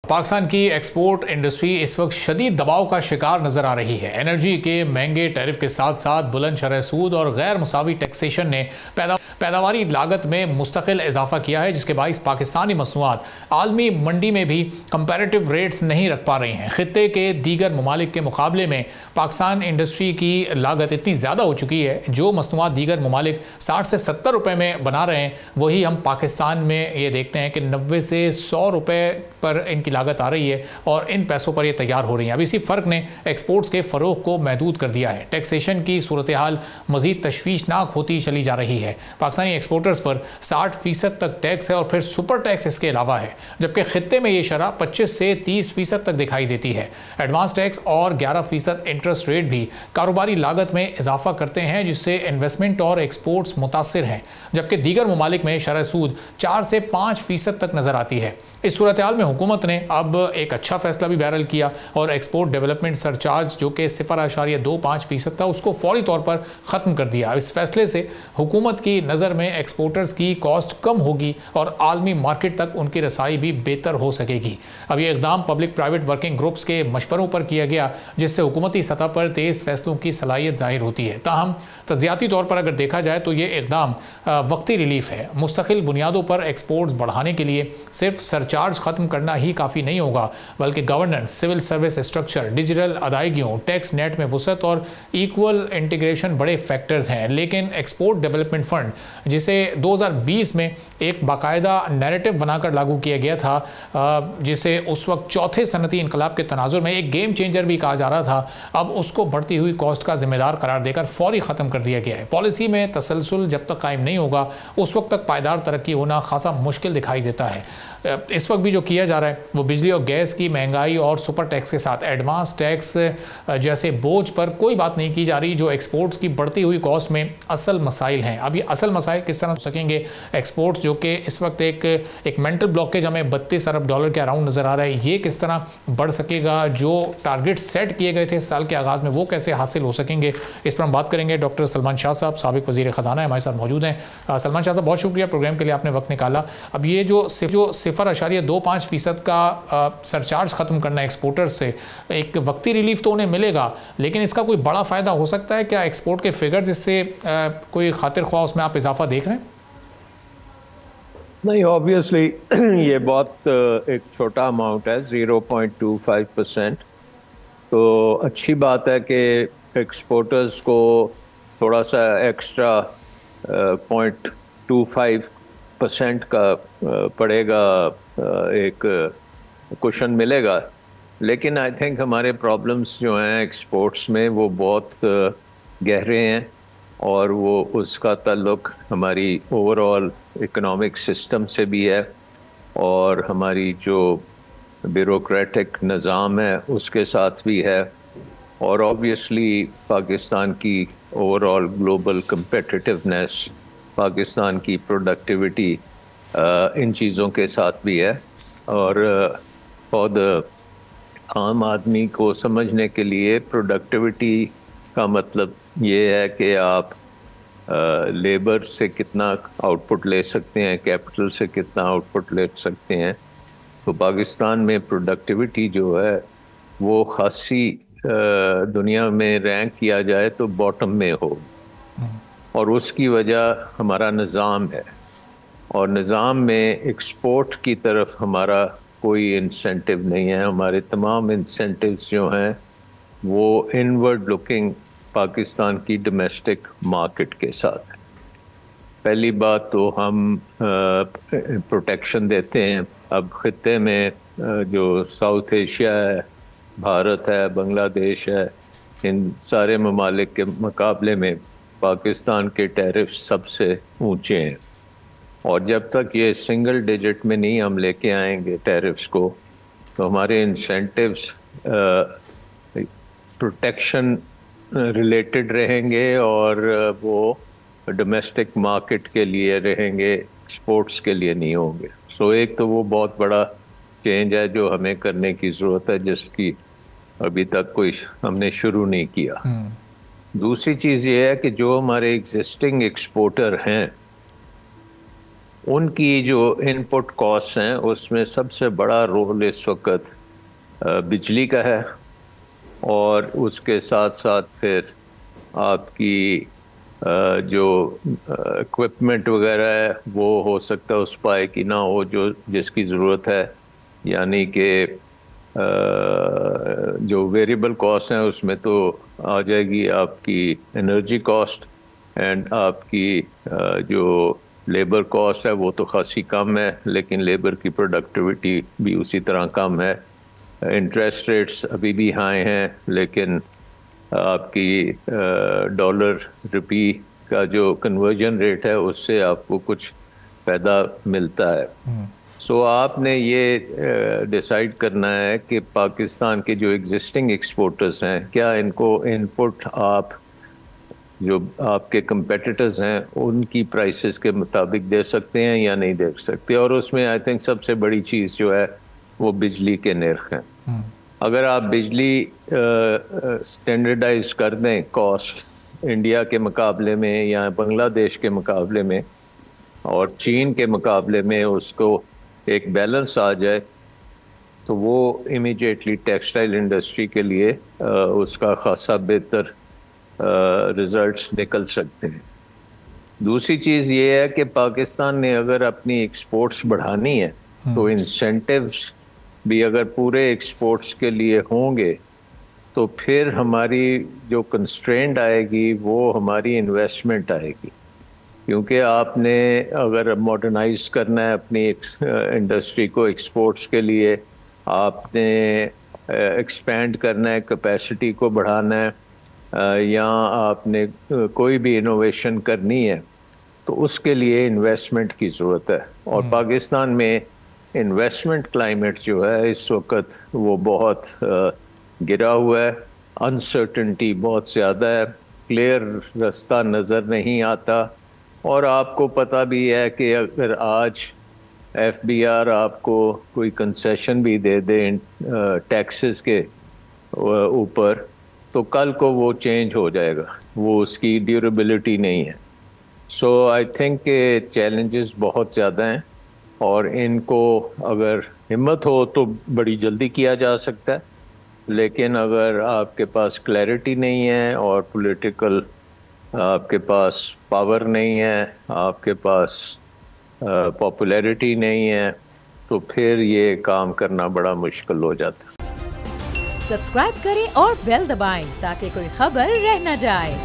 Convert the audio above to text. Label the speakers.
Speaker 1: पाकिस्तान की export industry इस वक्त शदीद दबाव का शिकार नजर आ रही है। एनर्जी के महंगे टैरिफ के साथ साथ बुलंद शरह सूद और गैर मुसावी टैक्सेशन ने पैदावारी लागत में मुस्तकिल इजाफा किया है, जिसके बाइस पाकिस्तानी मसनूआत आलमी मंडी में भी कंपैरेटिव रेट्स नहीं रख पा रही हैं। खित्ते के दीगर ममालिक के मुकाबले में पाकिस्तान इंडस्ट्री की लागत इतनी ज़्यादा हो चुकी है, जो मसनूआत दीगर ममालिक 60 से 70 रुपये में बना रहे हैं, वही हम पाकिस्तान में ये देखते हैं कि 90 से 100 रुपये पर इनकी लागत आ रही है और इन पैसों पर ये तैयार हो रही है। अब इसी फ़र्क ने एक्सपोर्ट्स के फ़रोग को महदूद कर दिया है। टैक्सेशन की सूरत हाल मज़ीद तशवीशनाक होती चली जा रही है। पाकिस्तानी एक्सपोर्टर्स पर 60% तक टैक्स है और फिर सुपर टैक्स इसके अलावा है, जबकि खित्ते में ये शरह 25 से 30% तक दिखाई देती है। एडवांस टैक्स और 11% इंटरेस्ट रेट भी कारोबारी लागत में इजाफा करते हैं, जिससे इन्वेस्टमेंट और एक्सपोर्ट्स मुतासिर हैं, जबकि दीगर ममालिक में शरह सूद 4 से 5% तक नज़र आती है। इस सूरत हाल में हुकूमत ने अब एक अच्छा फैसला भी बहरहाल किया और एक्सपोर्ट डेवलपमेंट सरचार्ज जो कि 0.25% था, उसको फौरी तौर पर ख़त्म कर दिया। इस फैसले से हुकूमत की नज़र में एक्सपोर्टर्स की कॉस्ट कम होगी और आलमी मार्केट तक उनकी रसाई भी बेहतर हो सकेगी। अब ये इक़दाम पब्लिक प्राइवेट वर्किंग ग्रुप्स के मशवरों पर किया गया, जिससे हुकूमती सतह पर तेज़ फैसलों की सलाहियत ज़ाहिर होती है। ताहम तज़ियाती तौर पर अगर देखा जाए तो ये इक़दाम वक्ती रिलीफ है। मुस्तकिल बुनियादों पर एक्सपोर्ट्स बढ़ाने के लिए सिर्फ सरचार्ज ख़त्म करना ही काफ़ी नहीं होगा, बल्कि governance, civil service structure, digital अदायगियों, टैक्स नेट में वसअत और इक्वल इंटीग्रेशन बड़े फैक्टर्स हैं। लेकिन एक्सपोर्ट डेवलपमेंट फ़ंड, जिसे 2020 में एक बाकायदा नैरेटिव बनाकर लागू किया गया था, जिसे उस वक्त चौथे सनती इनकलाब के तनाजुर में एक गेम चेंजर भी कहा जा रहा था, अब उसको बढ़ती हुई कॉस्ट का जिम्मेदार करार देकर फौरी ख़त्म कर दिया गया है। पॉलिसी में तसलसल जब तक कायम नहीं होगा, उस वक्त तक पायदार तरक्की होना खासा मुश्किल दिखाई देता है। इस वक्त भी जो किया जा रहा है वो बिजली और गैस की महंगाई और सुपर टैक्स के साथ एडवांस टैक्स जैसे बोझ पर कोई बात नहीं की जा रही, जो एक्सपोर्ट्स की बढ़ती हुई कॉस्ट में असल मसाइल हैं। अब ये असल मसाइल किस तरह हो सकेंगे? एक्सपोर्ट्स जो कि इस वक्त एक मेंटल ब्लॉकेज हमें 32 अरब डॉलर के अराउंड नज़र आ रहा है, ये किस तरह बढ़ सकेगा? जो टारगेट सेट किए गए थे साल के आगाज़ में, वो कैसे हासिल हो सकेंगे? इस पर हम बात करेंगे। डॉक्टर सलमान शाह साहब, साबिक वज़ीर ख़जाना, हमारे साथ मौजूद हैं। सलमान शाह साहब, बहुत शुक्रिया प्रोग्राम के लिए आपने वक्त निकाला। अब ये जो 0.25% का सरचार्ज ख़त्म करना एक्सपोर्टर्स से, एक वक्ती रिलीफ तो उन्हें मिलेगा, लेकिन इसका कोई बड़ा फ़ायदा हो सकता है क्या? एक्सपोर्ट के फिगर्स इससे कोई खातिर ख्वाह उसमें आप इजाफा देख रहे हैं?
Speaker 2: नहीं, ऑब्वियसली ये बहुत एक छोटा अमाउंट है, 0.25%। तो अच्छी बात है कि एक्सपोर्टर्स को थोड़ा सा एक्स्ट्रा 0.25% का पड़ेगा, एक कुशन मिलेगा। लेकिन आई थिंक हमारे प्रॉब्लम्स जो हैं एक्सपोर्ट्स में वो बहुत गहरे हैं और वो उसका ताल्लुक हमारी ओवरऑल इकोनॉमिक सिस्टम से भी है और हमारी जो ब्यूरोक्रेटिक निज़ाम है उसके साथ भी है, और ऑब्वियसली पाकिस्तान की ओवरऑल ग्लोबल कम्पिटिटिवनेस, पाकिस्तान की प्रोडक्टिविटी, इन चीज़ों के साथ भी है। और खुद आम आदमी को समझने के लिए प्रोडक्टिविटी का मतलब ये है कि आप लेबर से कितना आउटपुट ले सकते हैं, कैपिटल से कितना आउटपुट ले सकते हैं। तो पाकिस्तान में प्रोडक्टिविटी जो है वो खासी दुनिया में रैंक किया जाए तो बॉटम में हो, और उसकी वजह हमारा निज़ाम है। और निज़ाम में एक्सपोर्ट की तरफ हमारा कोई इंसेंटिव नहीं है। हमारे तमाम इंसेंटिव्स जो हैं वो इनवर्ड लुकिंग पाकिस्तान की डोमेस्टिक मार्केट के साथ। पहली बात तो हम प्रोटेक्शन देते हैं। अब खित्ते में जो साउथ एशिया है, भारत है, बांग्लादेश है, इन सारे ममालिक के मुकाबले में पाकिस्तान के टैरिफ सबसे ऊंचे हैं, और जब तक ये सिंगल डिजिट में नहीं हम लेके आएंगे टैरिफ्स को, तो हमारे इंसेंटिव्स प्रोटेक्शन रिलेटेड रहेंगे और वो डोमेस्टिक मार्केट के लिए रहेंगे, एक्सपोर्ट्स के लिए नहीं होंगे। सो एक तो वो बहुत बड़ा चेंज है जो हमें करने की ज़रूरत है, जिसकी अभी तक कोई हमने शुरू नहीं किया। दूसरी चीज़ ये है कि जो हमारे एग्जिस्टिंग एक्सपोर्टर हैं उनकी जो इनपुट कॉस्ट हैं उसमें सबसे बड़ा रोल इस वक्त बिजली का है, और उसके साथ साथ फिर आपकी जो इक्विपमेंट वगैरह है वो हो सकता है उस पाए की ना हो जो जिसकी ज़रूरत है, यानी कि जो वेरिएबल कॉस्ट हैं उसमें तो आ जाएगी आपकी एनर्जी कॉस्ट, एंड आपकी जो लेबर कॉस्ट है वो तो खासी कम है, लेकिन लेबर की प्रोडक्टिविटी भी उसी तरह कम है। इंटरेस्ट रेट्स अभी भी हाई हैं, लेकिन आपकी डॉलर रुपी का जो कन्वर्जन रेट है उससे आपको कुछ फ़ायदा मिलता है। सो आपने ये डिसाइड करना है कि पाकिस्तान के जो एग्जिस्टिंग एक्सपोर्टर्स हैं, क्या इनको इनपुट आप जो आपके कंपेटिटर्स हैं उनकी प्राइसेस के मुताबिक दे सकते हैं या नहीं दे सकते। और उसमें आई थिंक सबसे बड़ी चीज़ जो है वो बिजली के नर्ख हैं। अगर आप बिजली स्टैंडर्डाइज कर दें कॉस्ट इंडिया के मुकाबले में या बांग्लादेश के मुकाबले में और चीन के मुकाबले में उसको एक बैलेंस आ जाए, तो वो इमीडिएटली टेक्सटाइल इंडस्ट्री के लिए उसका खासा बेहतर रिजल्ट्स निकल सकते हैं। दूसरी चीज़ ये है कि पाकिस्तान ने अगर अपनी एक्सपोर्ट्स बढ़ानी है तो इंसेंटिव्स भी अगर पूरे एक्सपोर्ट्स के लिए होंगे तो फिर हमारी जो कंस्ट्रेंट आएगी वो हमारी इन्वेस्टमेंट आएगी, क्योंकि आपने अगर मॉडर्नाइज करना है अपनी इंडस्ट्री को एक्सपोर्ट्स के लिए, आपने एक्सपेंड करना है, कैपेसिटी को बढ़ाना है, या आपने कोई भी इनोवेशन करनी है, तो उसके लिए इन्वेस्टमेंट की ज़रूरत है। और पाकिस्तान में इन्वेस्टमेंट क्लाइमेट जो है इस वक्त वो बहुत गिरा हुआ है, अनसर्टेनिटी बहुत ज़्यादा है, क्लियर रास्ता नज़र नहीं आता। और आपको पता भी है कि अगर आज FBR आपको कोई कंसेशन भी दे दे टैक्सेस के ऊपर, तो कल को वो चेंज हो जाएगा, वो उसकी ड्यूरेबिलिटी नहीं है। सो आई थिंक के चैलेंजेस बहुत ज़्यादा हैं और इनको अगर हिम्मत हो तो बड़ी जल्दी किया जा सकता है, लेकिन अगर आपके पास क्लैरिटी नहीं है और पॉलिटिकल आपके पास पावर नहीं है, आपके पास पॉपुलैरिटी नहीं है, तो फिर ये काम करना बड़ा मुश्किल हो जाता है।
Speaker 3: सब्सक्राइब करें और बेल दबाएं ताकि कोई खबर रह न जाए।